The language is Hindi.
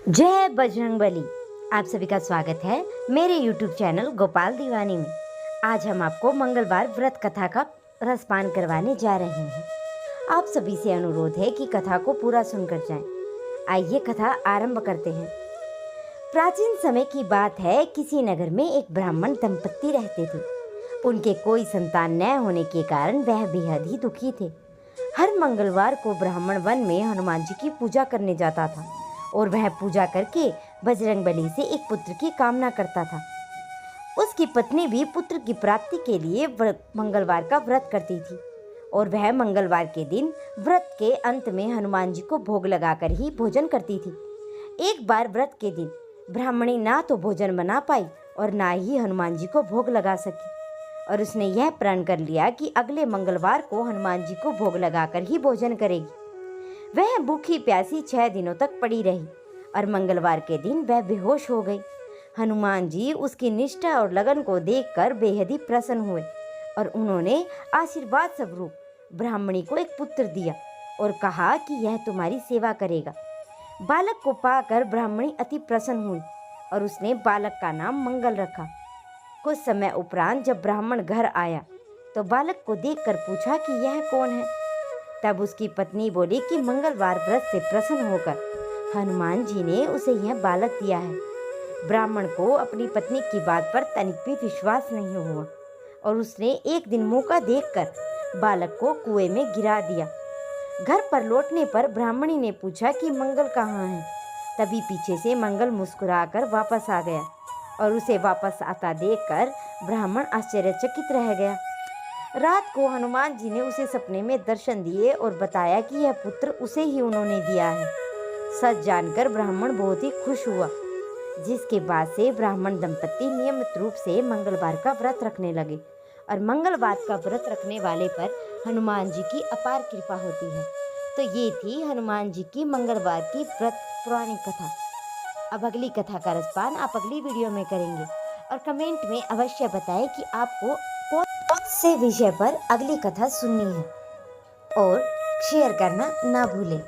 जय बजरंगबली। आप सभी का स्वागत है मेरे YouTube चैनल गोपाल दीवानी में। आज हम आपको मंगलवार व्रत कथा का रसपान करवाने जा रहे हैं। आप सभी से अनुरोध है कि कथा को पूरा सुनकर जाएं। आइए कथा आरंभ करते हैं। प्राचीन समय की बात है, किसी नगर में एक ब्राह्मण दंपत्ति रहते थे। उनके कोई संतान न होने के कारण वह बेहद ही दुखी थे। हर मंगलवार को ब्राह्मण वन में हनुमान जी की पूजा करने जाता था और वह पूजा करके बजरंगबली से एक पुत्र की कामना करता था। उसकी पत्नी भी पुत्र की प्राप्ति के लिए मंगलवार का व्रत करती थी और वह मंगलवार के दिन व्रत के अंत में हनुमान जी को भोग लगाकर ही भोजन करती थी। एक बार व्रत के दिन ब्राह्मणी ना तो भोजन बना पाई और ना ही हनुमान जी को भोग लगा सकी, और उसने यह प्रण कर लिया कि अगले मंगलवार को हनुमान जी को भोग लगाकर ही भोजन करेगी। वह भूखी प्यासी 6 दिनों तक पड़ी रही और मंगलवार के दिन वह बेहोश हो गई। हनुमान जी उसकी निष्ठा और लगन को देखकर बेहद ही प्रसन्न हुए और उन्होंने आशीर्वाद स्वरूप ब्राह्मणी को एक पुत्र दिया और कहा कि यह तुम्हारी सेवा करेगा। बालक को पाकर ब्राह्मणी अति प्रसन्न हुई और उसने बालक का नाम मंगल रखा। कुछ समय उपरांत जब ब्राह्मण घर आया तो बालक को देखकर पूछा कि यह कौन है। तब उसकी पत्नी बोली कि मंगलवार व्रत से प्रसन्न होकर हनुमान जी ने उसे यह बालक दिया है। ब्राह्मण को अपनी पत्नी की बात पर तनिक भी विश्वास नहीं हुआ और उसने एक दिन मौका देखकर बालक को कुएं में गिरा दिया। घर पर लौटने पर ब्राह्मणी ने पूछा कि मंगल कहाँ है। तभी पीछे से मंगल मुस्कुराकर वापस आ गया और उसे वापस आता देखकर ब्राह्मण आश्चर्यचकित रह गया। रात को हनुमान जी ने उसे सपने में दर्शन दिए और बताया कि यह पुत्र उसे ही उन्होंने दिया है। सच जानकर ब्राह्मण बहुत ही खुश हुआ, जिसके बाद से ब्राह्मण दंपत्ति नियमित रूप से मंगलवार का व्रत रखने लगे और मंगलवार का व्रत रखने वाले पर हनुमान जी की अपार कृपा होती है। तो ये थी हनुमान जी की मंगलवार की व्रत पुरानी कथा। अब अगली कथा का रसपान आप अगली वीडियो में करेंगे और कमेंट में अवश्य बताएं कि आपको कौन से विषय पर अगली कथा सुननी है और शेयर करना ना भूलें।